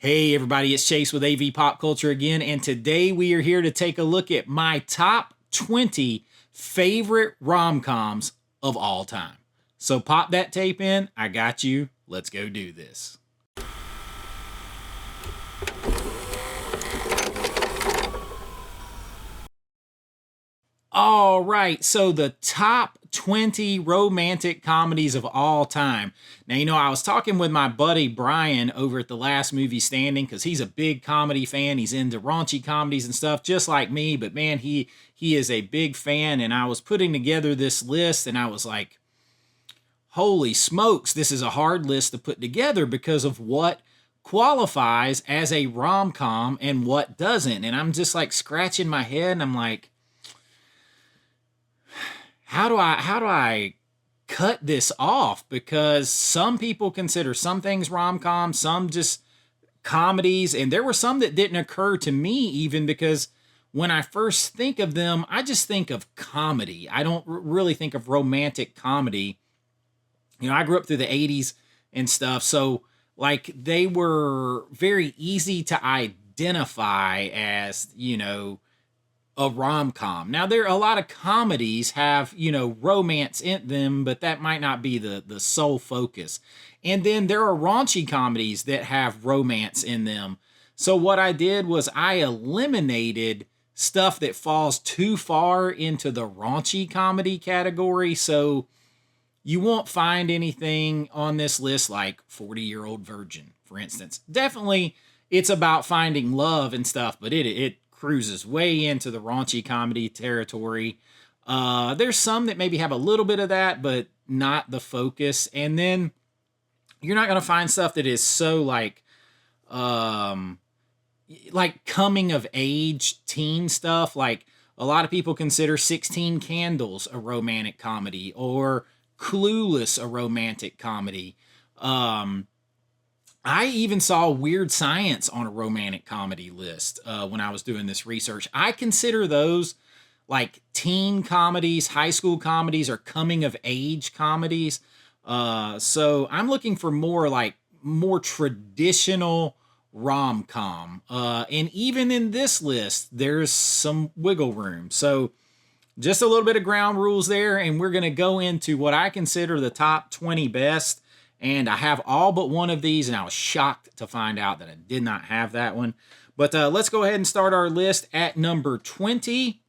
Hey everybody, it's Chase with AV Pop Culture again, and today we are here to take a look at my top 20 favorite rom-coms of all time. So pop that tape in, I got you, let's go do this. All right, so the top 20 romantic comedies of all time. Now, I was talking with my buddy Brian over at the Last Movie Standing because he's a big comedy fan. He's into raunchy comedies and stuff just like me, but man, he is a big fan, and I was putting together this list and I was like, holy smokes, this is a hard list to put together because of what qualifies as a rom-com and what doesn't. And I'm just like scratching my head and I'm like, how do I cut this off? Because some people consider some things rom-com, some just comedies, and there were some that didn't occur to me even because when I first think of them, I just think of comedy. I don't really think of romantic comedy. I grew up through the 80s and stuff, so like they were very easy to identify as, a rom-com. Now, there are a lot of comedies have, romance in them, but that might not be the sole focus. And then there are raunchy comedies that have romance in them. So what I did was I eliminated stuff that falls too far into the raunchy comedy category. So you won't find anything on this list like 40-Year-Old Virgin, for instance. Definitely it's about finding love and stuff, but it cruises way into the raunchy comedy territory. There's some that maybe have a little bit of that, but not the focus. And then you're not going to find stuff that is so like coming of age teen stuff. Like a lot of people consider 16 Candles a romantic comedy or Clueless a romantic comedy. I even saw Weird Science on a romantic comedy list when I was doing this research. I consider those like teen comedies, high school comedies, or coming of age comedies. So I'm looking for more traditional rom-com. And even in this list, there's some wiggle room. So just a little bit of ground rules there, and we're going to go into what I consider the top 20 best. And I have all but one of these, and I was shocked to find out that I did not have that one. But let's go ahead and start our list. At number 20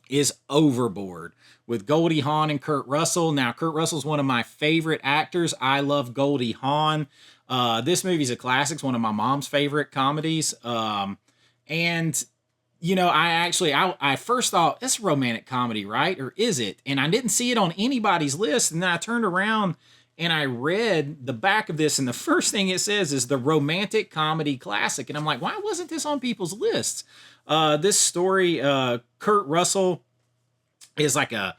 is Overboard with Goldie Hawn and Kurt Russell. Now, Kurt Russell's one of my favorite actors. I love Goldie Hawn. This movie's a classic. It's one of my mom's favorite comedies. And I first thought, it's a romantic comedy, right? Or is it? And I didn't see it on anybody's list. And then I turned around and I read the back of this, and the first thing it says is the romantic comedy classic. And I'm like, why wasn't this on people's lists? This story, Kurt Russell is like a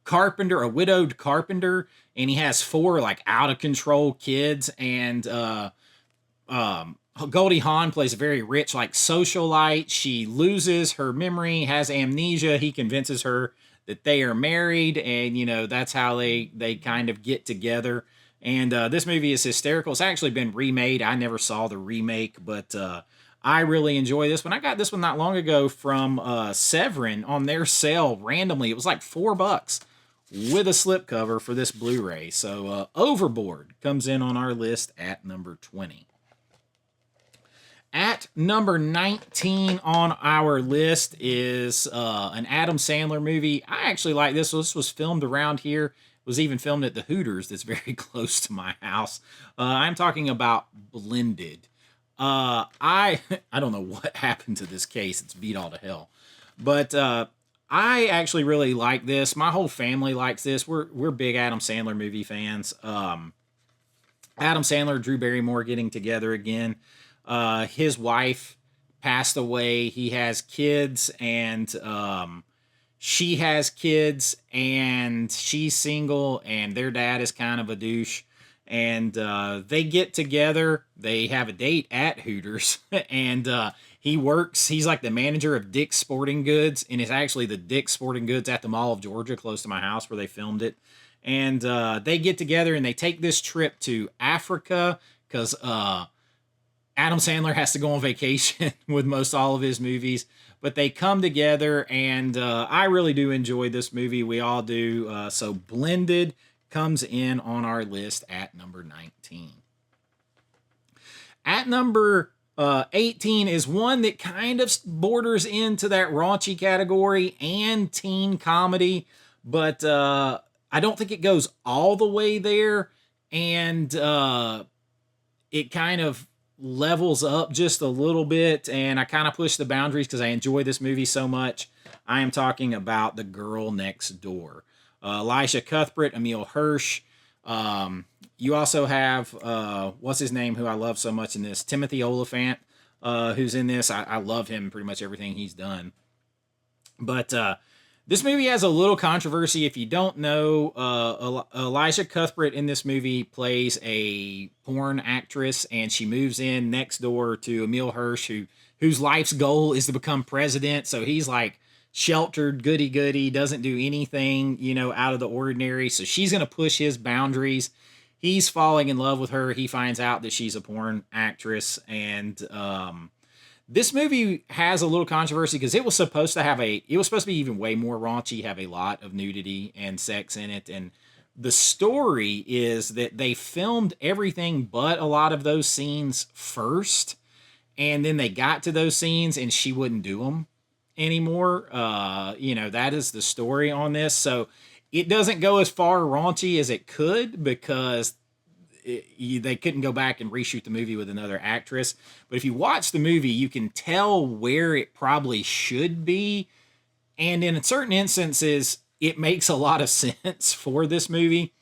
carpenter, a widowed carpenter, and he has 4 like out of control kids. And Goldie Hawn plays a very rich like socialite. She loses her memory, has amnesia. He convinces her that they are married, and that's how they kind of get together. And this movie is hysterical. It's actually been remade. I never saw the remake, but I really enjoy this one. I got this one not long ago from Severin on their sale randomly. It was like $4 with a slipcover for this Blu-ray. So Overboard comes in on our list at number 20. At number 19 on our list is an Adam Sandler movie. I actually like this. This was filmed around here. It was even filmed at the Hooters that's very close to my house. I'm talking about Blended. I don't know what happened to this case. It's beat all to hell. But I actually really like this. My whole family likes this. We're big Adam Sandler movie fans. Adam Sandler, Drew Barrymore getting together again. His wife passed away. He has kids, and she has kids, and she's single, and their dad is kind of a douche. And they get together. They have a date at Hooters, and he's like the manager of Dick's Sporting Goods, and it's actually the Dick's Sporting Goods at the Mall of Georgia, close to my house where they filmed it. And they get together, and they take this trip to Africa because Adam Sandler has to go on vacation with most all of his movies, but they come together, and I really do enjoy this movie. We all do. So Blended comes in on our list at number 19. At number 18 is one that kind of borders into that raunchy category and teen comedy, but I don't think it goes all the way there, and it kind of levels up just a little bit, and I kind of push the boundaries because I enjoy this movie so much. I am talking about The Girl Next Door. Elisha Cuthbert, Emile Hirsch. You also have, what's his name, who I love so much in this? Timothy Olyphant, who's in this. I love him, pretty much everything he's done. But this movie has a little controversy. If you don't know, Elisha Cuthbert in this movie plays a porn actress, and she moves in next door to Emile Hirsch, whose life's goal is to become president. So he's like sheltered, goody-goody, doesn't do anything, out of the ordinary. So she's going to push his boundaries. He's falling in love with her. He finds out that she's a porn actress, and this movie has a little controversy because it was supposed to be even way more raunchy, have a lot of nudity and sex in it. And the story is that they filmed everything but a lot of those scenes first. And then they got to those scenes and she wouldn't do them anymore. That is the story on this. So it doesn't go as far raunchy as it could because they couldn't go back and reshoot the movie with another actress. But if you watch the movie, you can tell where it probably should be. And in certain instances, it makes a lot of sense for this movie,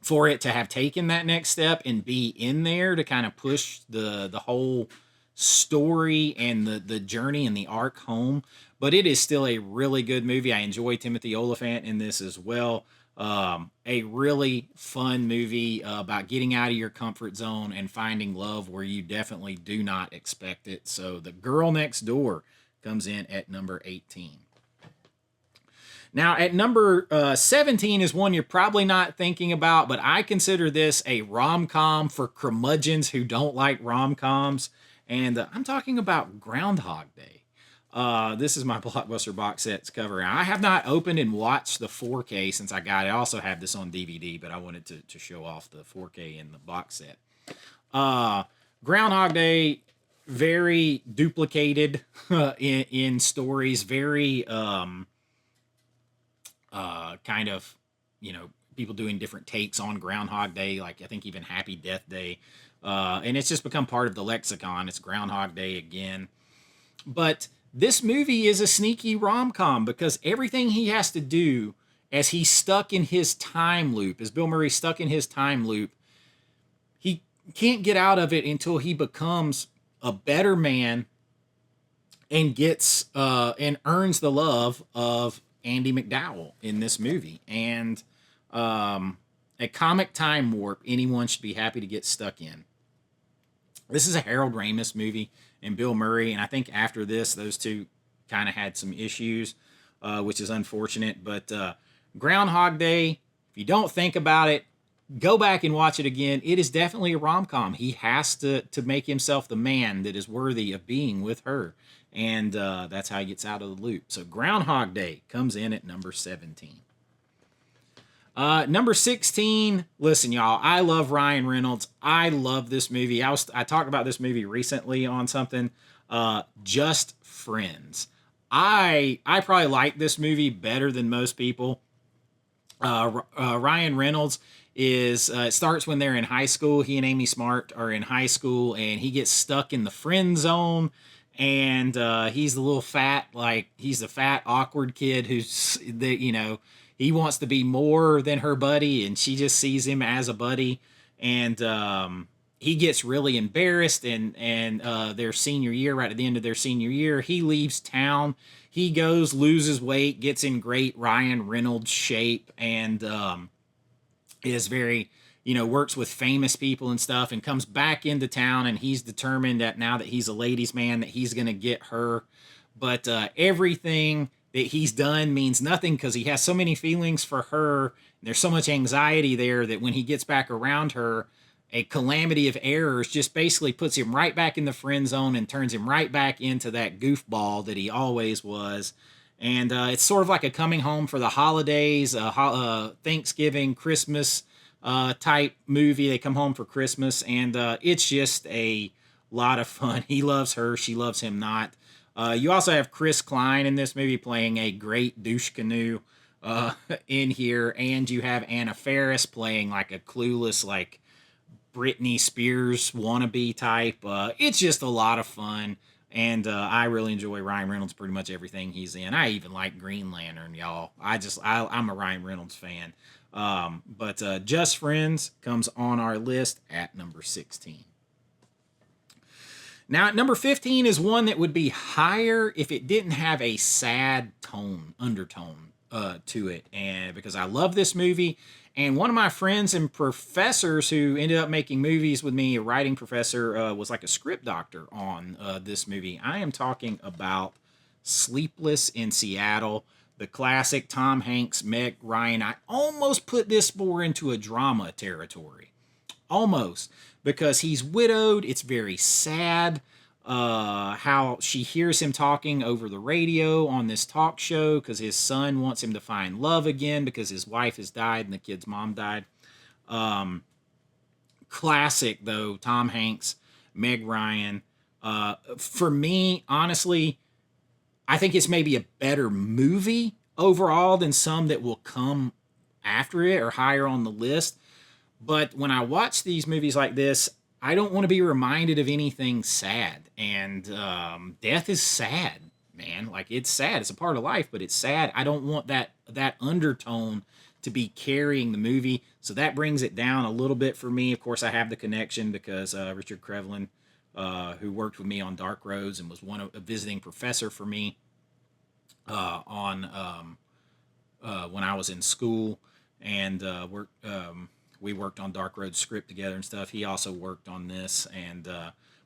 for it to have taken that next step and be in there to kind of push the whole story and the journey and the arc home. But it is still a really good movie. I enjoy Timothy Olyphant in this as well. A really fun movie about getting out of your comfort zone and finding love where you definitely do not expect it. So The Girl Next Door comes in at number 18. Now, at number 17 is one you're probably not thinking about, but I consider this a rom-com for curmudgeons who don't like rom-coms, and I'm talking about Groundhog Day. This is my Blockbuster box set's cover. I have not opened and watched the 4K since I got it. I also have this on DVD, but I wanted to show off the 4K in the box set. Groundhog Day, very duplicated in stories, very kind of, people doing different takes on Groundhog Day, like I think even Happy Death Day. And it's just become part of the lexicon. It's Groundhog Day again. But this movie is a sneaky rom-com because everything he has to do as he's stuck in his time loop, as Bill Murray's stuck in his time loop, he can't get out of it until he becomes a better man and gets and earns the love of Andy McDowell in this movie. And a comic time warp anyone should be happy to get stuck in. This is a Harold Ramis movie and Bill Murray, and I think after this, those two kind of had some issues, which is unfortunate. But Groundhog Day, if you don't think about it, go back and watch it again. It is definitely a rom-com. He has to make himself the man that is worthy of being with her, and that's how he gets out of the loop. So Groundhog Day comes in at number 17. Number 16, listen, y'all, I love Ryan Reynolds. I love this movie. I talked about this movie recently on something, Just Friends. I probably like this movie better than most people. Ryan Reynolds is, it starts when they're in high school. He and Amy Smart are in high school, and he gets stuck in the friend zone. And he's the little fat, he's the fat, awkward kid who's, he wants to be more than her buddy, and she just sees him as a buddy. And he gets really embarrassed, and their senior year, right at the end of their senior year, he leaves town. He goes, loses weight, gets in great Ryan Reynolds shape, and is very, works with famous people and stuff, and comes back into town, and he's determined that now that he's a ladies' man, that he's going to get her. But everything that he's done means nothing because he has so many feelings for her. There's so much anxiety there that when he gets back around her, a calamity of errors, just basically puts him right back in the friend zone and turns him right back into that goofball that he always was. And it's sort of like a coming home for the holidays, Thanksgiving, Christmas type movie. They come home for Christmas, and it's just a lot of fun. He loves her, she loves him not. You also have Chris Klein in this movie playing a great douche canoe in here, and you have Anna Faris playing like a clueless, like Britney Spears wannabe type. It's just a lot of fun, and I really enjoy Ryan Reynolds pretty much everything he's in. I even like Green Lantern, y'all. I'm a Ryan Reynolds fan. But Just Friends comes on our list at number 16. Now, at number 15 is one that would be higher if it didn't have a sad undertone to it. And because I love this movie, and one of my friends and professors who ended up making movies with me, a writing professor, was like a script doctor on this movie. I am talking about Sleepless in Seattle, the classic Tom Hanks, Meg Ryan. I almost put this more into a drama territory. Almost. Because he's widowed. It's very sad. How she hears him talking over the radio on this talk show because his son wants him to find love again because his wife has died and the kid's mom died. Classic, though, Tom Hanks, Meg Ryan. For me, honestly, I think it's maybe a better movie overall than some that will come after it or higher on the list. But when I watch these movies like this, I don't want to be reminded of anything sad. And death is sad, man. Like, it's sad. It's a part of life, but it's sad. I don't want that undertone to be carrying the movie. So that brings it down a little bit for me. Of course, I have the connection because Richard Crevlin, who worked with me on Dark Roads and was a visiting professor for me when I was in school, and we worked on Dark Road script together and stuff. He also worked on this, and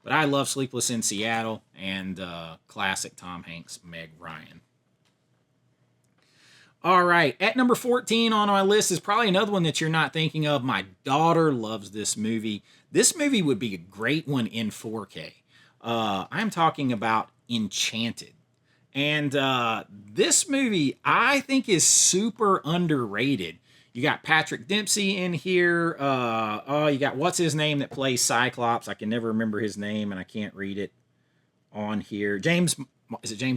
but I love Sleepless in Seattle and classic Tom Hanks, Meg Ryan. All right, at number 14 on my list is probably another one that you're not thinking of. My daughter loves this movie. This movie would be a great one in 4K. I'm talking about Enchanted. And this movie, I think, is super underrated. You got Patrick Dempsey in here. You got what's his name that plays Cyclops? I can never remember his name, and I can't read it on here. James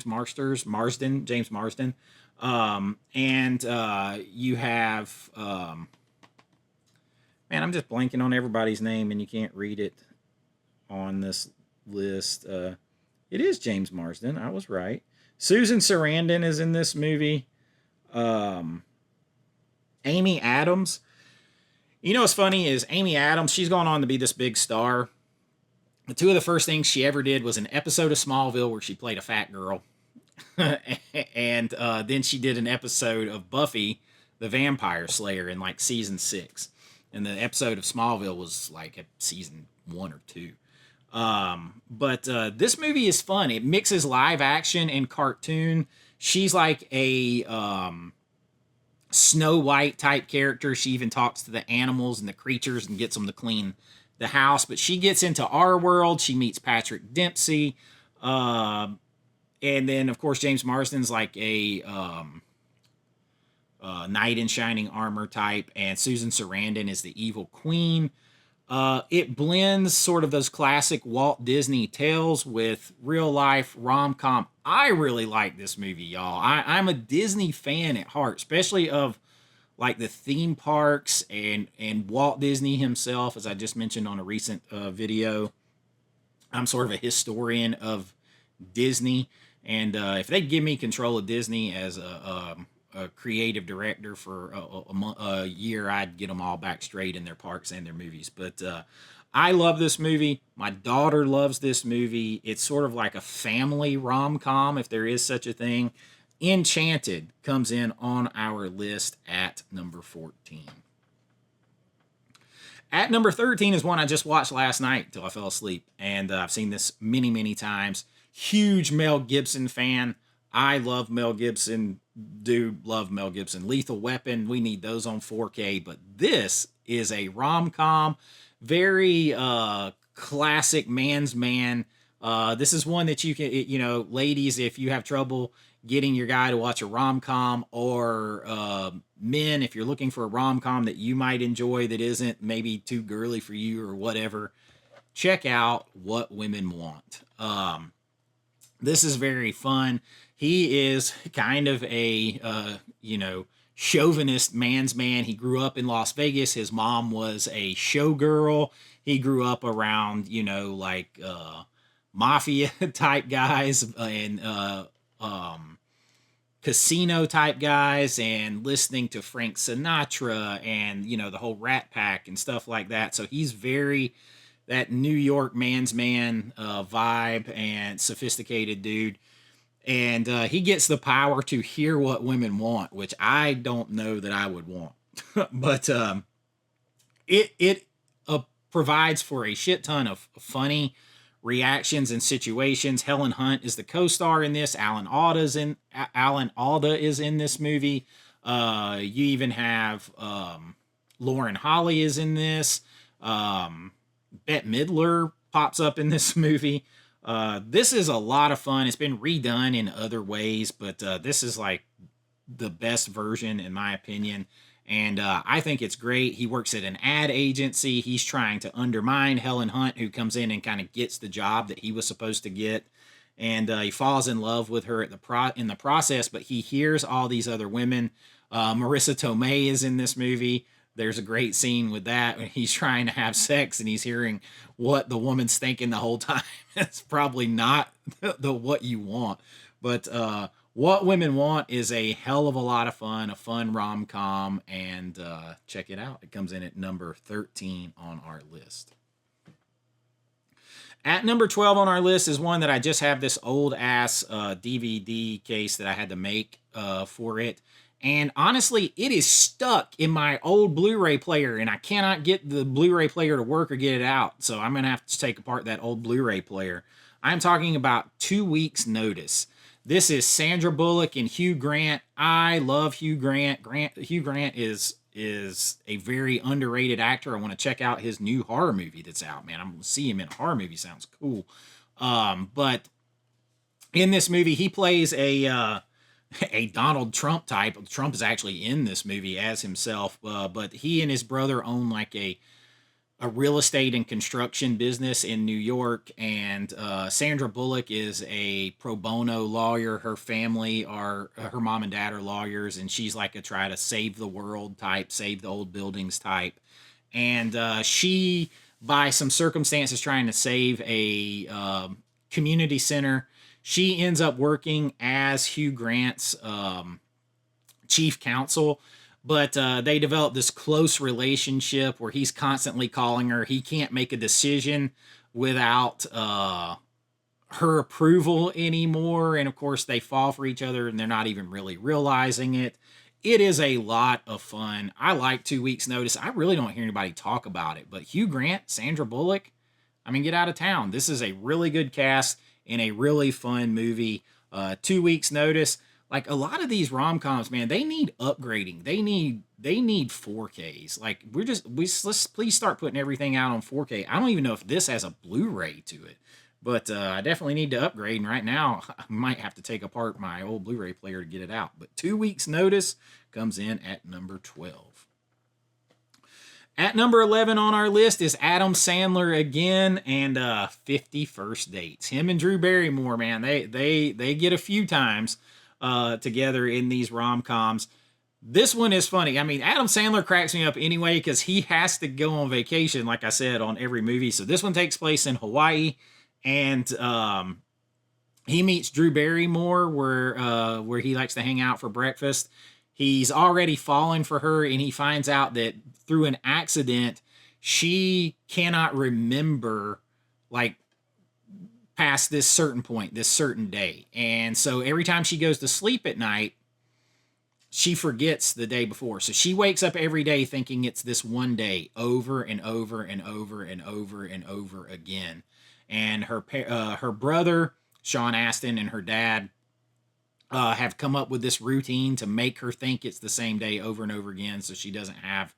Marsden. And you have man, I'm just blanking on everybody's name, and you can't read it on this list. It is James Marsden. I was right. Susan Sarandon is in this movie. Amy Adams. You know what's funny is Amy Adams, she's gone on to be this big star. The two of the first things she ever did was an episode of Smallville where she played a fat girl. And then she did an episode of Buffy, the Vampire Slayer, in like season 6. And the episode of Smallville was like at season 1 or 2. But this movie is fun. It mixes live action and cartoon. She's like a Snow White type character. She even talks to the animals and the creatures and gets them to clean the house. But she gets into our world. She meets Patrick Dempsey. And then, of course, James Marsden's like a knight in shining armor type. And Susan Sarandon is the evil queen. It blends sort of those classic Walt Disney tales with real life rom-com. I really like this movie, y'all. I'm a Disney fan at heart, especially of like the theme parks and Walt Disney himself, as I just mentioned on a recent video. I'm sort of a historian of Disney, and if they give me control of Disney as a creative director for a year, I'd get them all back straight in their parks and their movies. But I love this movie. My daughter loves this movie. It's sort of like a family rom-com, if there is such a thing. Enchanted comes in on our list at number 14. At number 13 is one I just watched last night until I fell asleep. And I've seen this many, many times. Huge Mel Gibson fan. I love Mel Gibson. Love Mel Gibson. Lethal Weapon, we need those on 4K. But this is a rom-com, very classic man's man. This is one that you can, ladies, if you have trouble getting your guy to watch a rom-com, or men, if you're looking for a rom-com that you might enjoy that isn't maybe too girly for you or whatever, check out What Women Want. This is very fun. He is kind of a, chauvinist man's man. He grew up in Las Vegas. His mom was a showgirl. He grew up around, mafia type guys and casino type guys, and listening to Frank Sinatra and, the whole Rat Pack and stuff like that. So he's very that New York man's man vibe and sophisticated dude. And he gets the power to hear what women want, which I don't know that I would want. But it provides for a shit ton of funny reactions and situations. Helen Hunt is the co-star in this. Alan Alda is in this movie. You even have Lauren Holly is in this. Bette Midler pops up in this movie. This is a lot of fun. It's been redone in other ways, but this is like the best version in my opinion. And I think it's great. He works at an ad agency. He's trying to undermine Helen Hunt, who comes in and kind of gets the job that he was supposed to get. And he falls in love with her in the process, but he hears all these other women. Marissa Tomei is in this movie. There's a great scene with that when he's trying to have sex and he's hearing what the woman's thinking the whole time. It's probably not the what you want. But What Women Want is a hell of a lot of fun, a fun rom-com, and check it out. It comes in at number 13 on our list. At number 12 on our list is one that I just have this old-ass DVD case that I had to make for it. And honestly, it is stuck in my old Blu-ray player, and I cannot get the Blu-ray player to work or get it out. So I'm going to have to take apart that old Blu-ray player. I'm talking about 2 Weeks Notice. This is Sandra Bullock and Hugh Grant. I love Hugh Grant. Hugh Grant is a very underrated actor. I want to check out his new horror movie that's out, man. I'm going to see him in a horror movie. Sounds cool. But in this movie, he plays a Donald Trump type. Trump is actually in this movie as himself, but he and his brother own like a real estate and construction business in New York, and Sandra Bullock is a pro bono lawyer. Her family her mom and dad are lawyers, and she's like a try to save the world type, save the old buildings type. And she, by some circumstances, trying to save a community center, she ends up working as Hugh Grant's chief counsel. But they develop this close relationship where he's constantly calling her. He can't make a decision without her approval anymore. And of course, they fall for each other and they're not even really realizing it. It is a lot of fun. I like 2 Weeks Notice. I really don't hear anybody talk about it. But Hugh Grant, Sandra Bullock, I mean, get out of town. This is a really good cast in a really fun movie. 2 Weeks Notice. Like a lot of these rom-coms, man, they need upgrading. They need 4Ks. Like let's please start putting everything out on 4K. I don't even know if this has a Blu-ray to it, but I definitely need to upgrade. And right now, I might have to take apart my old Blu-ray player to get it out. But 2 Weeks Notice comes in at number 12. At number 11 on our list is Adam Sandler again, and 50 First Dates. Him and Drew Barrymore, man, they get a few times together in these rom-coms. This one is funny. I mean, Adam Sandler cracks me up anyway because he has to go on vacation, like I said, on every movie. So this one takes place in Hawaii, and he meets Drew Barrymore where he likes to hang out for breakfast. He's already fallen for her, and he finds out that through an accident, she cannot remember, like, past this certain point, this certain day. And so every time she goes to sleep at night, she forgets the day before. So she wakes up every day thinking it's this one day over and over and over and over and over again. And her brother, Sean Astin, and her dad have come up with this routine to make her think it's the same day over and over again, so she doesn't have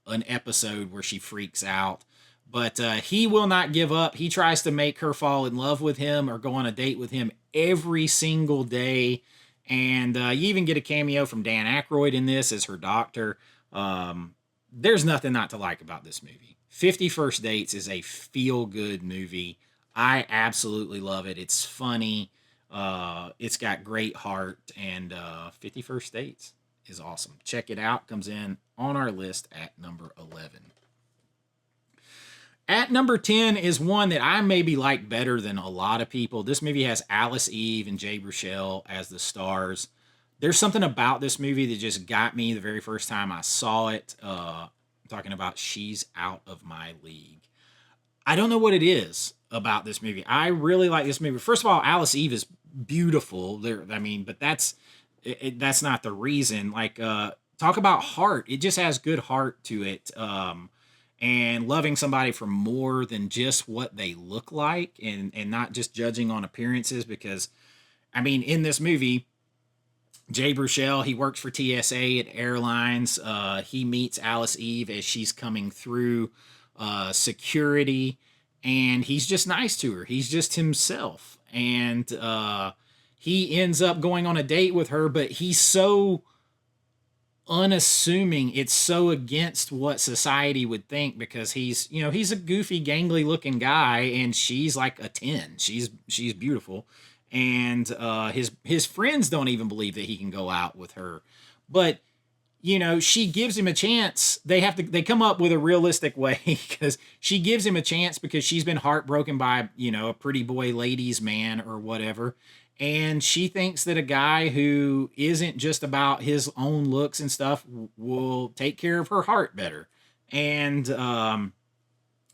an episode where she freaks out. But he will not give up. He tries to make her fall in love with him or go on a date with him every single day. And you even get a cameo from Dan Aykroyd in this as her doctor. There's nothing not to like about this movie. 50 First Dates is a feel-good movie. I absolutely love it. It's funny. It's got great heart. And 50 First Dates is awesome. Check it out. Comes in on our list at number 11. At number 10 is one that I maybe like better than a lot of people. This movie has Alice Eve and Jay Baruchel as the stars. There's something about this movie that just got me the very first time I saw it. I'm talking about She's Out of My League. I don't know what it is about this movie. I really like this movie. First of all, Alice Eve is beautiful. But that's not the reason. Talk about heart. It just has good heart to it. And loving somebody for more than just what they look like and not just judging on appearances because, in this movie, Jay Baruchel, he works for TSA at airlines. He meets Alice Eve as she's coming through security, and he's just nice to her. He's just himself. And he ends up going on a date with her, but he's so unassuming. It's so against what society would think because he's a goofy, gangly looking guy, and she's like a 10. She's beautiful, and his friends don't even believe that he can go out with her, but she gives him a chance. They come up with a realistic way because she gives him a chance because she's been heartbroken by a pretty boy ladies man or whatever. And she thinks that a guy who isn't just about his own looks and stuff will take care of her heart better. And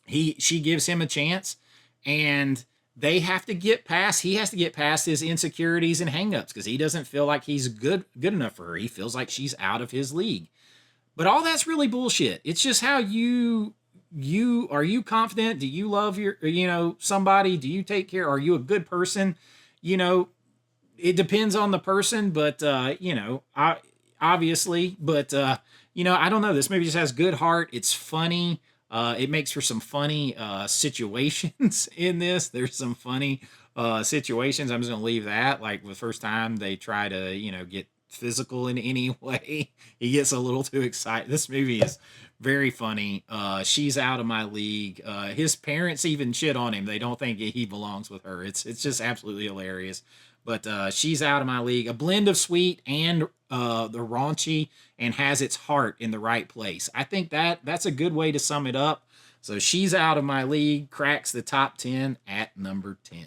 she gives him a chance, and he has to get past his insecurities and hangups because he doesn't feel like he's good enough for her. He feels like she's out of his league. But all that's really bullshit. It's just how are you confident? Do you love your somebody? Do you take care? Are you a good person? It depends on the person, but obviously, but I don't know. This movie just has good heart. It's funny. It makes for some funny situations in this. There's some funny situations. I'm just gonna leave that. Like the first time they try to get physical in any way, he gets a little too excited. This movie is very funny. She's Out of My League. His parents even shit on him. They don't think he belongs with her. It's just absolutely hilarious. But She's Out of My League, a blend of sweet and the raunchy, and has its heart in the right place. I think that's a good way to sum it up. So She's Out of My League cracks the top 10 at number 10.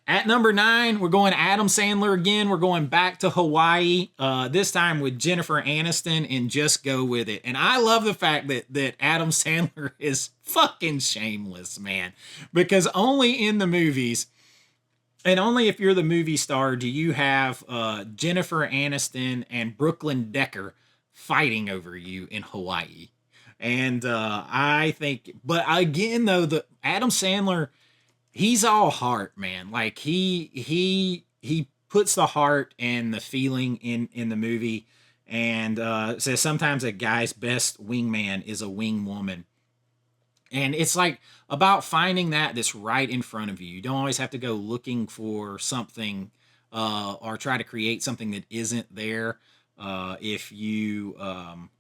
At number 9, we're going Adam Sandler again. We're going back to Hawaii, this time with Jennifer Aniston and Just Go With It. And I love the fact that Adam Sandler is fucking shameless, man. Because only in the movies, and only if you're the movie star, do you have Jennifer Aniston and Brooklyn Decker fighting over you in Hawaii. And I think, but again, though, the Adam Sandler, he's all heart, man. Like he puts the heart and the feeling in the movie, and says sometimes a guy's best wingman is a wing woman. And it's like about finding that's right in front of you. You don't always have to go looking for something or try to create something that isn't there. If you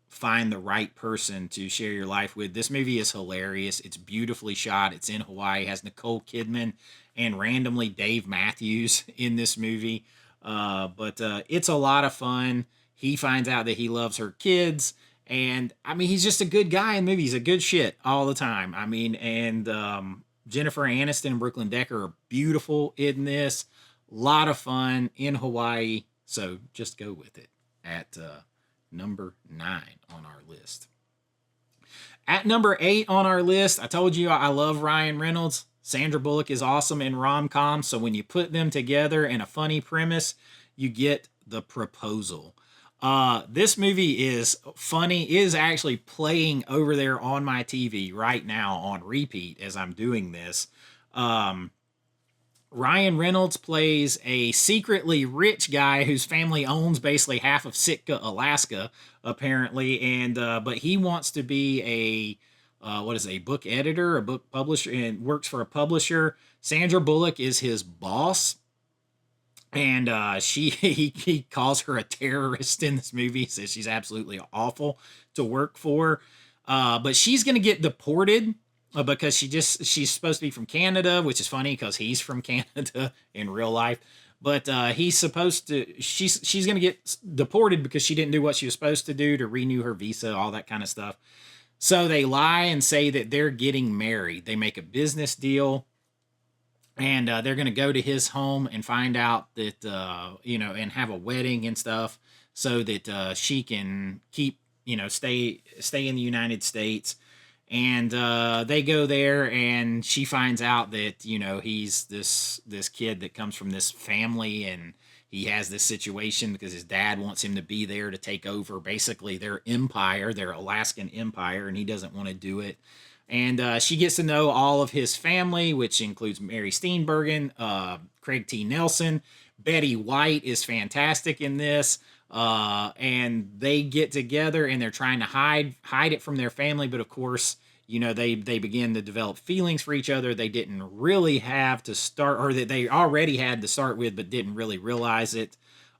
find the right person to share your life with. This movie is hilarious. It's beautifully shot. It's in Hawaii. It has Nicole Kidman and randomly Dave Matthews in this movie. But it's a lot of fun. He finds out that he loves her kids. And I mean, he's just a good guy in movies. A good shit all the time. I mean, and Jennifer Aniston and Brooklyn Decker are beautiful in this. A lot of fun in Hawaii. So just go with it at number 9 on our list. At number 8 on our list, I told you I love Ryan Reynolds. Sandra Bullock is awesome in rom-coms. So when you put them together in a funny premise, you get The Proposal. This movie is funny. It is actually playing over there on my TV right now on repeat as I'm doing this. Ryan Reynolds plays a secretly rich guy whose family owns basically half of Sitka, Alaska, apparently, and but he wants to be a what is it, a book editor, a book publisher, and works for a publisher. Sandra Bullock is his boss, and he calls her a terrorist in this movie. Says she's absolutely awful to work for, but she's gonna get deported because she's supposed to be from Canada, which is funny because he's from Canada in real life. But he's supposed to she's gonna get deported because she didn't do what she was supposed to do to renew her visa, all that kind of stuff. So they lie and say that they're getting married. They make a business deal, and they're going to go to his home and find out that and have a wedding and stuff, so that she can keep stay in the United States. And they go there, and she finds out that he's this kid that comes from this family, and he has this situation because his dad wants him to be there to take over basically their empire, their Alaskan empire, and he doesn't want to do it. And she gets to know all of his family, which includes Mary Steenburgen, Craig T. Nelson. Betty White is fantastic in this. And they get together, and they're trying to hide it from their family. But of course, they begin to develop feelings for each other they didn't really have to start, or that they already had to start with, but didn't really realize it.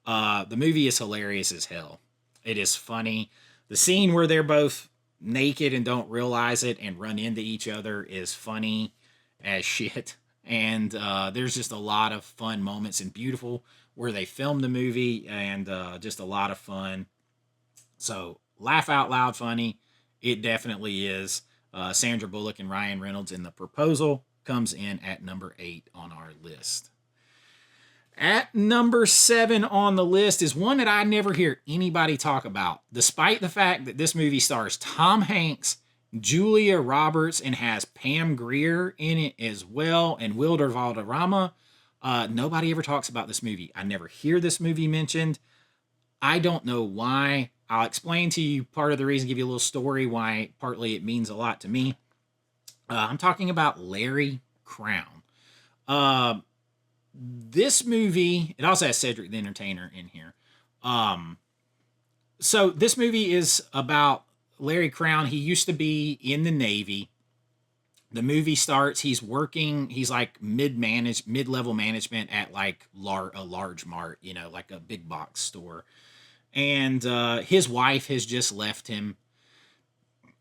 The movie is hilarious as hell. It is funny. The scene where they're both naked and don't realize it and run into each other is funny as shit. And there's just a lot of fun moments, and beautiful where they filmed the movie, and just a lot of fun. So laugh out loud funny. It definitely is. Sandra Bullock and Ryan Reynolds in The Proposal comes in at number 8 on our list. At number 7 on the list is one that I never hear anybody talk about, despite the fact that this movie stars Tom Hanks, Julia Roberts, and has Pam Grier in it as well, and Wilder Valderrama. Nobody ever talks about this movie. I never hear this movie mentioned. I don't know why. I'll explain to you part of the reason, give you a little story why partly it means a lot to me. I'm talking about Larry Crowne. This movie, it also has Cedric the Entertainer in here. So this movie is about Larry Crowne. He used to be in the Navy. The movie starts, he's like mid-level management at like a large mart, like a big box store. And his wife has just left him.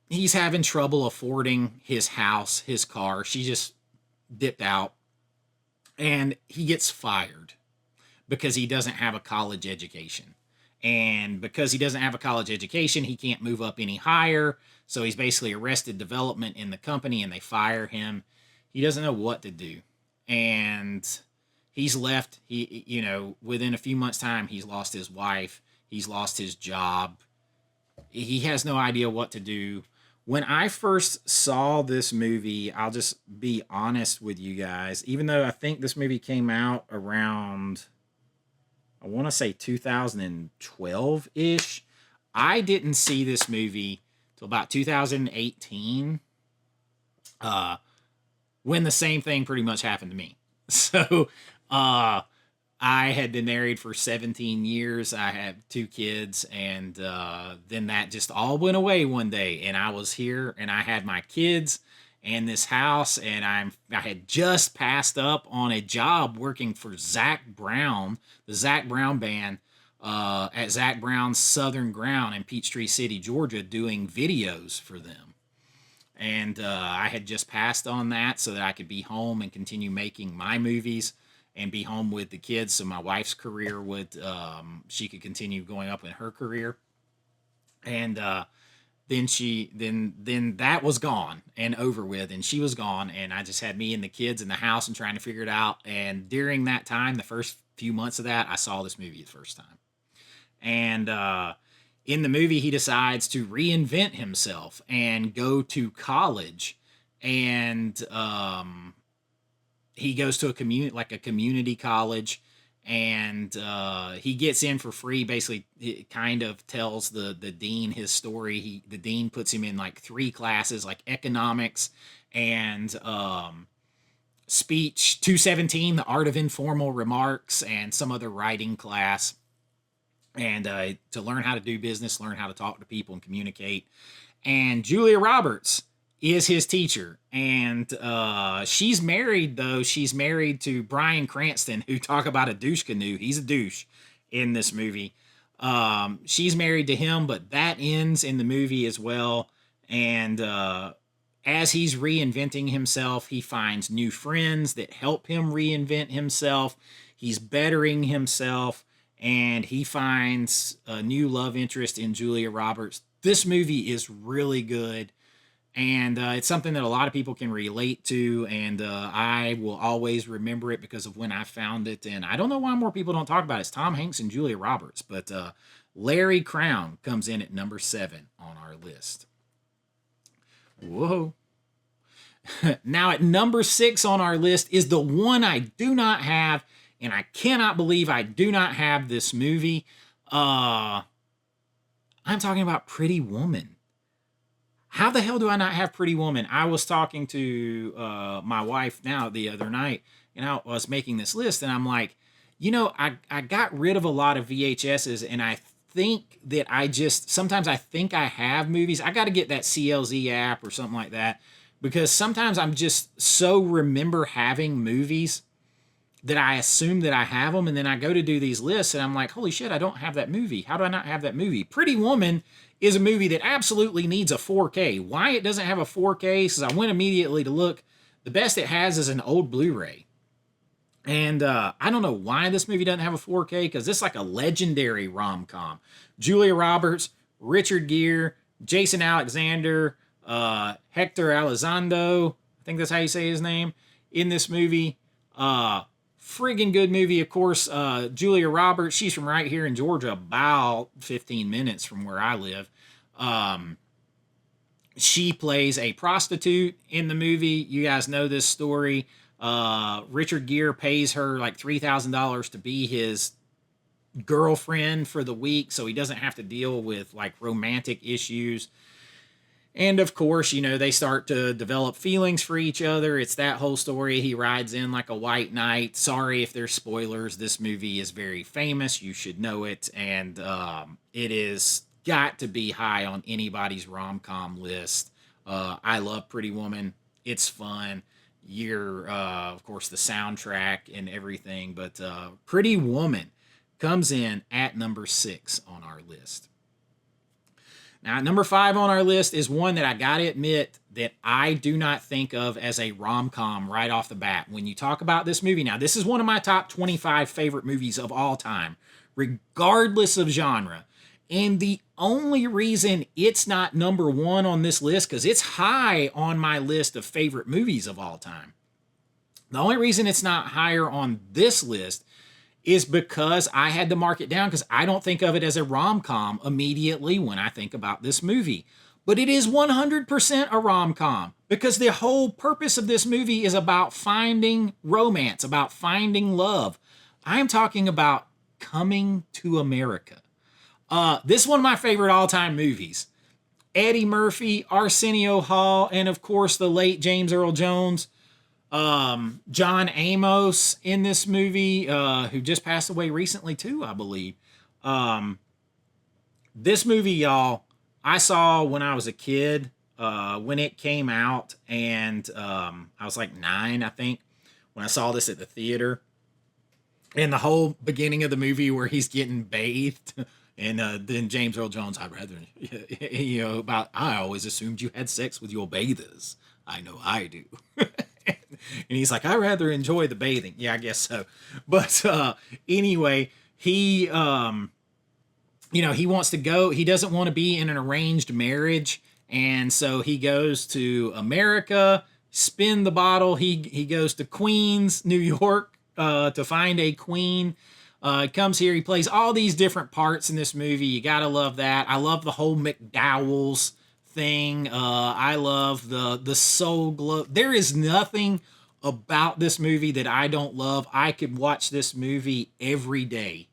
He's having trouble affording his house, his car. She just dipped out. And he gets fired because he doesn't have a college education. And because he doesn't have a college education, he can't move up any higher. So he's basically arrested development in the company, and they fire him. He doesn't know what to do. And he's left. Within a few months' time, he's lost his wife. He's lost his job. He has no idea what to do. When I first saw this movie, I'll just be honest with you guys, even though I think this movie came out around, I want to say 2012-ish, I didn't see this movie till about 2018, when the same thing pretty much happened to me. So, I had been married for 17 years. I have 2 kids, and then that just all went away one day. And I was here, and I had my kids and this house, and I had just passed up on a job working for Zac Brown, the Zac Brown Band, at Zac Brown's Southern Ground in Peachtree City, Georgia, doing videos for them. And I had just passed on that so that I could be home and continue making my movies and be home with the kids, so my wife's career she could continue going up in her career. And then that was gone and over with, and she was gone, and I just had me and the kids in the house and trying to figure it out. And during that time, the first few months of that, I saw this movie the first time. And in the movie, he decides to reinvent himself and go to college, and he goes to a community college, and he gets in for free. Basically, it kind of tells the dean his story. The dean puts him in like 3 classes, like economics and speech 217, The Art of Informal Remarks, and some other writing class. And to learn how to do business, learn how to talk to people and communicate. And Julia Roberts is his teacher. And she's married, though. She's married to Bryan Cranston, who, talk about a douche canoe. He's a douche in this movie. She's married to him, but that ends in the movie as well. And as he's reinventing himself, he finds new friends that help him reinvent himself. He's bettering himself, and he finds a new love interest in Julia Roberts. This movie is really good, and it's something that a lot of people can relate to, and I will always remember it because of when I found it. And I don't know why more people don't talk about it. It's Tom Hanks and Julia Roberts, but Larry Crowne comes in at number 7 on our list. Whoa. Now at number 6 on our list is the one I do not have, and I cannot believe I do not have this movie. I'm talking about Pretty Woman. How the hell do I not have Pretty Woman? I was talking to my wife now the other night, and I was making this list, and I'm like, I got rid of a lot of VHSs, and I think that sometimes I think I have movies. I got to get that CLZ app or something like that, because sometimes I'm just so remember having movies that I assume that I have them, and then I go to do these lists, and I'm like, holy shit, I don't have that movie. How do I not have that movie? Pretty Woman is a movie that absolutely needs a 4K. Why it doesn't have a 4K? Because I went immediately to look. The best it has is an old Blu-ray. And I don't know why this movie doesn't have a 4K, because it's like a legendary rom-com. Julia Roberts, Richard Gere, Jason Alexander, Hector Elizondo, I think that's how you say his name, in this movie. Friggin' good movie, of course. Julia Roberts, she's from right here in Georgia, about 15 minutes from where I live. She plays a prostitute in the movie. You guys know this story. Richard Gere pays her like $3,000 to be his girlfriend for the week, so he doesn't have to deal with like romantic issues. And of course, they start to develop feelings for each other. It's that whole story. He rides in like a white knight. Sorry if there's spoilers. This movie is very famous. You should know it. And it is got to be high on anybody's rom-com list. I love Pretty Woman. It's fun. Of course, the soundtrack and everything. But Pretty Woman comes in at number 6 on our list. Now, number 5 on our list is one that I gotta admit that I do not think of as a rom-com right off the bat. When you talk about this movie, now this is one of my top 25 favorite movies of all time, regardless of genre. And the only reason it's not number 1 on this list, because it's high on my list of favorite movies of all time. The only reason it's not higher on this list is because I had to mark it down, because I don't think of it as a rom-com immediately when I think about this movie. But it is 100% a rom-com, because the whole purpose of this movie is about finding romance, about finding love. I am talking about Coming to America. This is one of my favorite all-time movies. Eddie Murphy, Arsenio Hall, and of course the late James Earl Jones. John Amos in this movie, who just passed away recently too, I believe. This movie, y'all, I saw when I was a kid, when it came out, and I was like 9, I think, when I saw this at the theater. And the whole beginning of the movie where he's getting bathed, and then James Earl Jones, I always assumed you had sex with your bathers. I know I do. And he's like, I rather enjoy the bathing. Yeah, I guess so. But anyway, he wants to go. He doesn't want to be in an arranged marriage. And so he goes to America, spin the bottle. He goes to Queens, New York, to find a queen. Comes here. He plays all these different parts in this movie. You got to love that. I love the whole McDowell's thing. I love the soul glow. There is nothing about this movie that I don't love. I could watch this movie every day.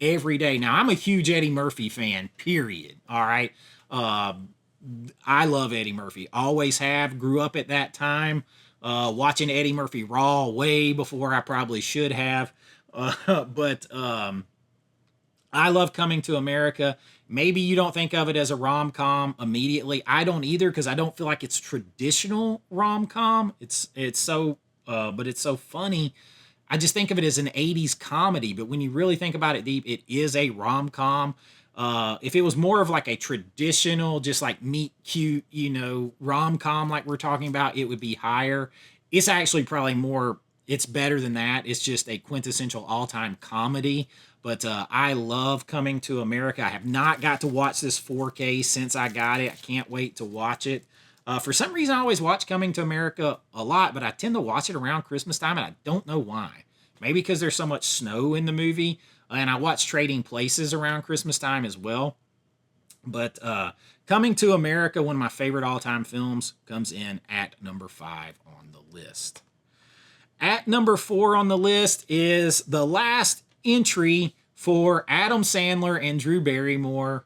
Now, I'm a huge Eddie Murphy fan, period. All right. I love Eddie Murphy. Always have. Grew up at that time watching Eddie Murphy Raw way before I probably should have. But I love Coming to America. Maybe you don't think of it as a rom-com immediately. I don't either, because I don't feel like it's traditional rom-com. It's so but it's so funny. I just think of it as an 80s comedy, but when you really think about it deep, it is a rom-com. If it was more of like a traditional, just like meet cute, rom-com like we're talking about, it would be higher. It's actually probably more, it's better than that. It's just a quintessential all-time comedy. But I love Coming to America. I have not got to watch this 4K since I got it. I can't wait to watch it. For some reason, I always watch Coming to America a lot, but I tend to watch it around Christmas time, and I don't know why. Maybe because there's so much snow in the movie, and I watch Trading Places around Christmas time as well. But Coming to America, one of my favorite all-time films, comes in at number 5 on the list. At number 4 on the list is the last entry for Adam Sandler and Drew Barrymore,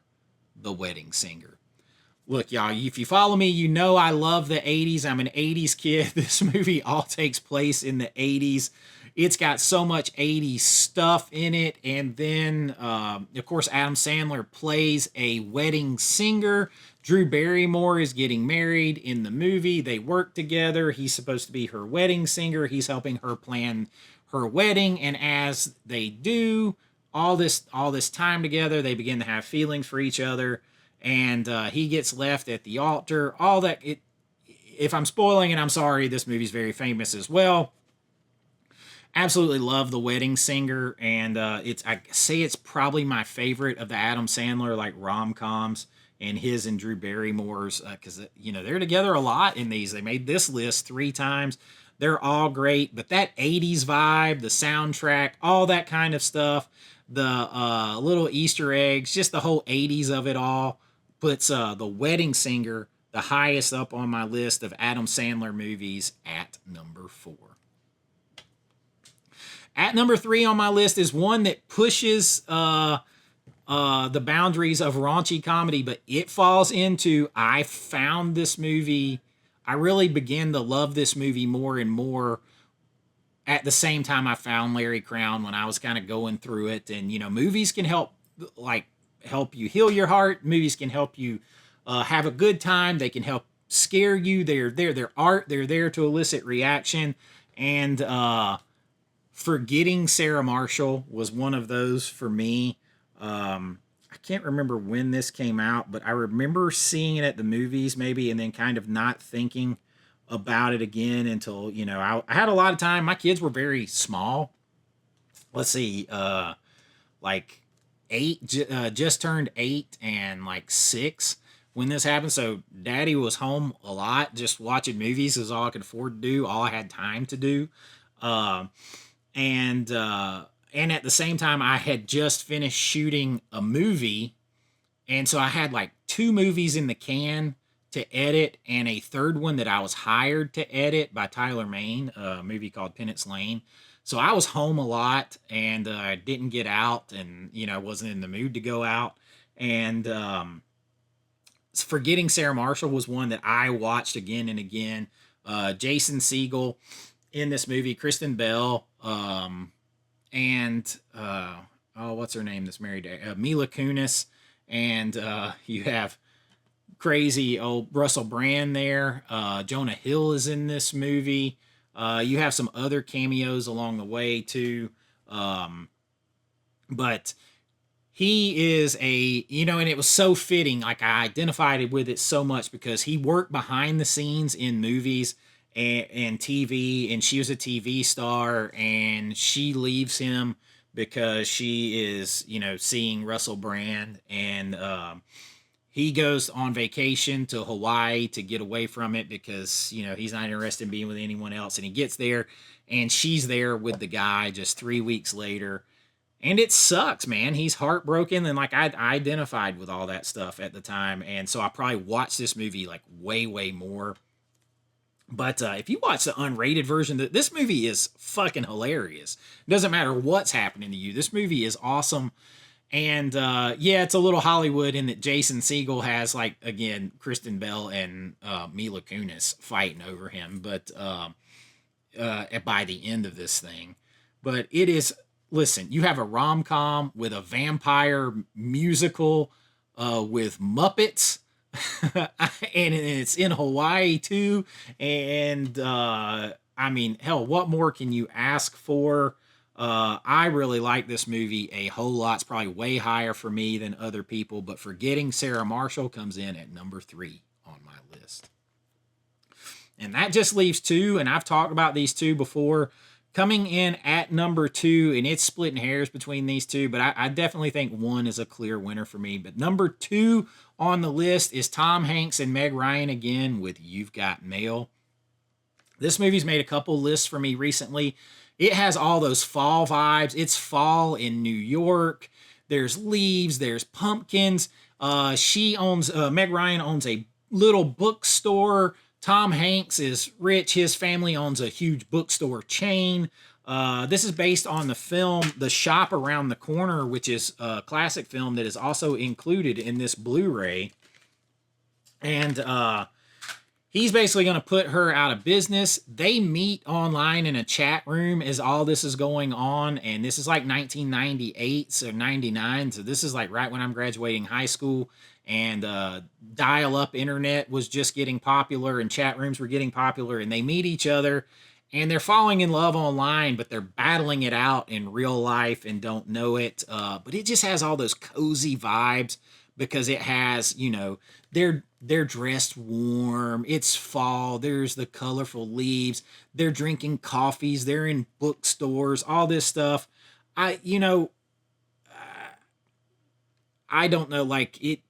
The Wedding Singer. Look, y'all, if you follow me, you know I love the 80s. I'm an 80s kid. This movie all takes place in the 80s. It's got so much 80s stuff in it. And then, of course, Adam Sandler plays a wedding singer. Drew Barrymore is getting married in the movie. They work together. He's supposed to be her wedding singer. He's helping her plan her wedding. And as they do all this time together, they begin to have feelings for each other. And he gets left at the altar. All that. If I'm spoiling it, I'm sorry. This movie's very famous as well. Absolutely love The Wedding Singer, and I say it's probably my favorite of the Adam Sandler like rom-coms, and his and Drew Barrymore's, because they're together a lot in these. They made this list 3 times. They're all great, but that 80s vibe, the soundtrack, all that kind of stuff, the little Easter eggs, just the whole 80s of it all puts The Wedding Singer the highest up on my list of Adam Sandler movies at number 4. At number 3 on my list is one that pushes the boundaries of raunchy comedy, but it falls into, I found this movie, I really began to love this movie more and more at the same time I found Larry Crowne, when I was kind of going through it. And, movies can help you heal your heart. Movies can help you have a good time. They can help scare you. They're art. They're there to elicit reaction. And Forgetting Sarah Marshall was one of those for me. I can't remember when this came out, but I remember seeing it at the movies maybe, and then kind of not thinking about it again until, I had a lot of time. My kids were very small. Let's see, like 8, just turned 8 and like 6 when this happened. So Daddy was home a lot, just watching movies is all I could afford to do, all I had time to do. And at the same time, I had just finished shooting a movie, and so I had like 2 movies in the can to edit, and a third one that I was hired to edit by Tyler Main, a movie called Penance Lane. So I was home a lot, and I didn't get out, and wasn't in the mood to go out. And Forgetting Sarah Marshall was one that I watched again and again. Jason Segel in this movie, Kristen Bell, and what's her name that's married to Mila Kunis, and you have crazy old Russell Brand there. Jonah Hill is in this movie. You have some other cameos along the way too, but he is and it was so fitting. Like, I identified with it so much because he worked behind the scenes in movies and TV, and she was a TV star, and she leaves him because she is, seeing Russell Brand, and he goes on vacation to Hawaii to get away from it because, he's not interested in being with anyone else, and he gets there, and she's there with the guy just 3 weeks later, and it sucks, man. He's heartbroken, and like, I identified with all that stuff at the time, and so I probably watched this movie like way, way more. But if you watch the unrated version, this movie is fucking hilarious. It doesn't matter what's happening to you. This movie is awesome. And it's a little Hollywood in that Jason Segel has, like, again, Kristen Bell and Mila Kunis fighting over him. But by the end of this thing. But it is, listen, you have a rom-com with a vampire musical with Muppets. And it's in Hawaii too. And I mean, hell, what more can you ask for? I really like this movie a whole lot. It's probably way higher for me than other people, but Forgetting Sarah Marshall comes in at number 3 on my list. And that just leaves 2, and I've talked about these 2 before. Coming in at number 2, and it's splitting hairs between these 2, but I definitely think 1 is a clear winner for me. But number 2 on the list is Tom Hanks and Meg Ryan again with You've Got Mail. This movie's made a couple lists for me recently. It has all those fall vibes. It's fall in New York. There's leaves. There's pumpkins. Meg Ryan owns a little bookstore. Tom Hanks is rich. His family owns a huge bookstore chain. This is based on the film The Shop Around the Corner, which is a classic film that is also included in this Blu-ray. And he's basically going to put her out of business. They meet online in a chat room as all this is going on. And this is like 1998, so 99. So this is like right when I'm graduating high school. And dial-up internet was just getting popular, and chat rooms were getting popular. And they meet each other, and they're falling in love online, but they're battling it out in real life and don't know it. But it just has all those cozy vibes because it has, you know, they're dressed warm. It's fall. There's the colorful leaves. They're drinking coffees. They're in bookstores. All this stuff. I don't know. Like it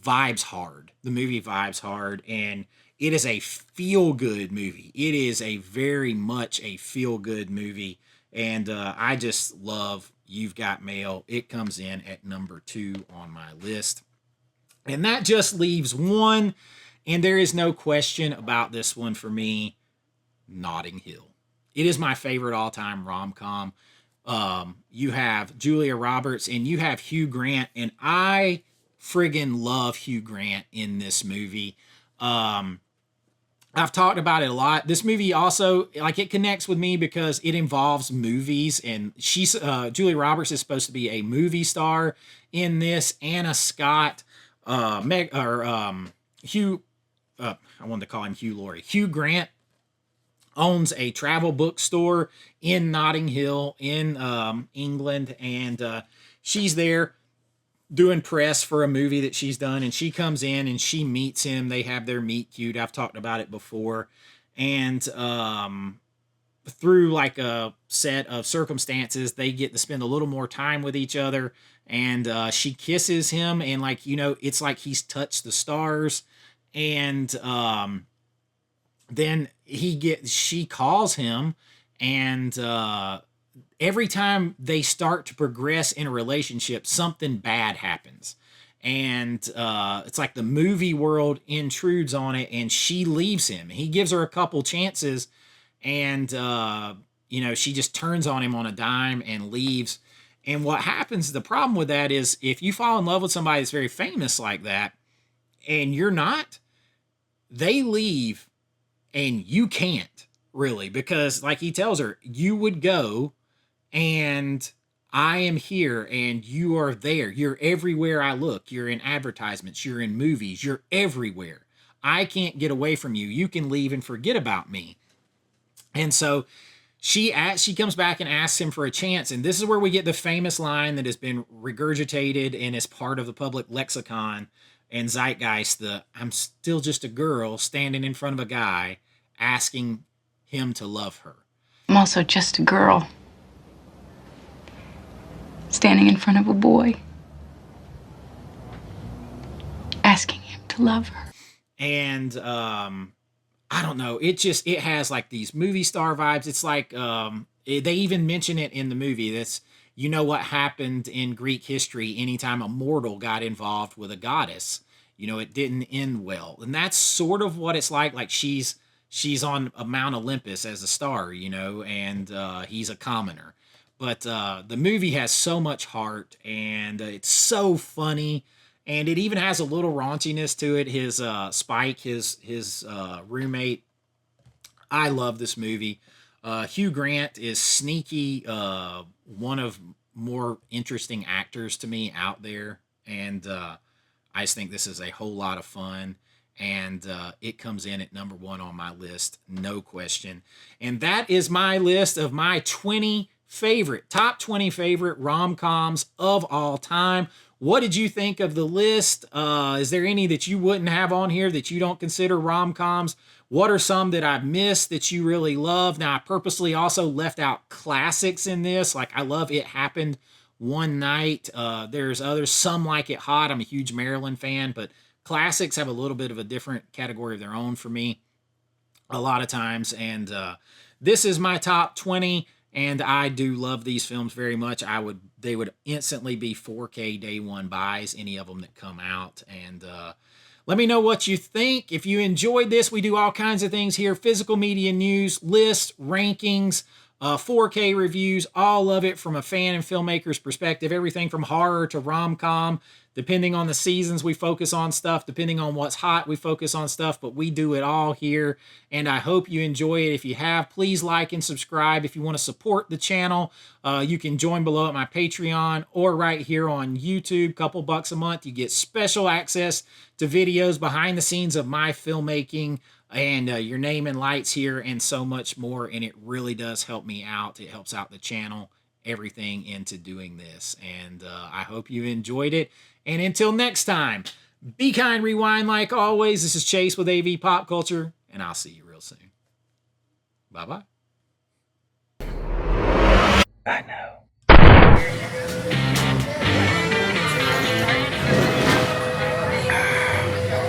vibes hard. The movie vibes hard, and it is a feel-good movie. It is a very much a feel-good movie, and I just love You've Got Mail. It comes in at number 2 on my list. And that just leaves 1, and there is no question about this one for me, Notting Hill. It is my favorite all-time rom-com. You have Julia Roberts, and you have Hugh Grant, and I friggin' love Hugh Grant in this movie. I've talked about it a lot. This movie also, like, it connects with me because it involves movies, and Julia Roberts is supposed to be a movie star in this. Anna Scott, I wanted to call him Hugh Laurie. Hugh Grant owns a travel bookstore in Notting Hill in England, and she's there doing press for a movie that she's done, and she comes in and she meets him. They have their meet cute. I've talked about it before. And through like a set of circumstances, they get to spend a little more time with each other, and she kisses him, and like, you know, it's like he's touched the stars. And then she calls him, and every time they start to progress in a relationship, something bad happens. And it's like the movie world intrudes on it, and she leaves him. He gives her a couple chances, and you know, she just turns on him on a dime and leaves. And what happens, the problem with that is if you fall in love with somebody that's very famous like that, and you're not, they leave, and you can't really, because like he tells her, you would go, and I am here and you are there. You're everywhere I look. You're in advertisements. You're in movies. You're everywhere. I can't get away from you. You can leave and forget about me. And so she comes back and asks him for a chance. And this is where we get the famous line that has been regurgitated and is part of the public lexicon and zeitgeist. I'm still just a girl standing in front of a guy asking him to love her. I'm also just a girl standing in front of a boy, asking him to love her. And I don't know, it has like these movie star vibes. It's like they even mention it in the movie. That's, you know, what happened in Greek history anytime a mortal got involved with a goddess, you know, it didn't end well. And that's sort of what it's like she's on a Mount Olympus as a star, you know, and he's a commoner. But the movie has so much heart, and it's so funny, and it even has a little raunchiness to it. His Spike, his roommate, I love this movie. Hugh Grant is sneaky, one of more interesting actors to me out there. And I just think this is a whole lot of fun. And it comes in at number 1 on my list, no question. And that is my list of my top 20 favorite rom-coms of all time. What did you think of the list? Is there any that you wouldn't have on here that you don't consider rom-coms? What are some that I've missed that you really love? Now, I purposely also left out classics in this. Like, I love It Happened One Night. There's others, Some Like It Hot. I'm a huge Marilyn fan, but classics have a little bit of a different category of their own for me a lot of times. And this is my top 20. And I do love these films very much. They would instantly be 4K day one buys, any of them that come out. And let me know what you think. If you enjoyed this, we do all kinds of things here. Physical media news, lists, rankings, 4K reviews, all of it from a fan and filmmaker's perspective. Everything from horror to rom-com. Depending on the seasons, we focus on stuff. Depending on what's hot, we focus on stuff. But we do it all here, and I hope you enjoy it. If you have, please like and subscribe. If you want to support the channel, you can join below at my Patreon or right here on YouTube. Couple bucks a month. You get special access to videos behind the scenes of my filmmaking and your name and lights here and so much more. And it really does help me out. It helps out the channel, everything into doing this. And I hope you enjoyed it. And until next time, be kind, rewind like always. This is Chase with AV Pop Culture, and I'll see you real soon. Bye-bye. I know.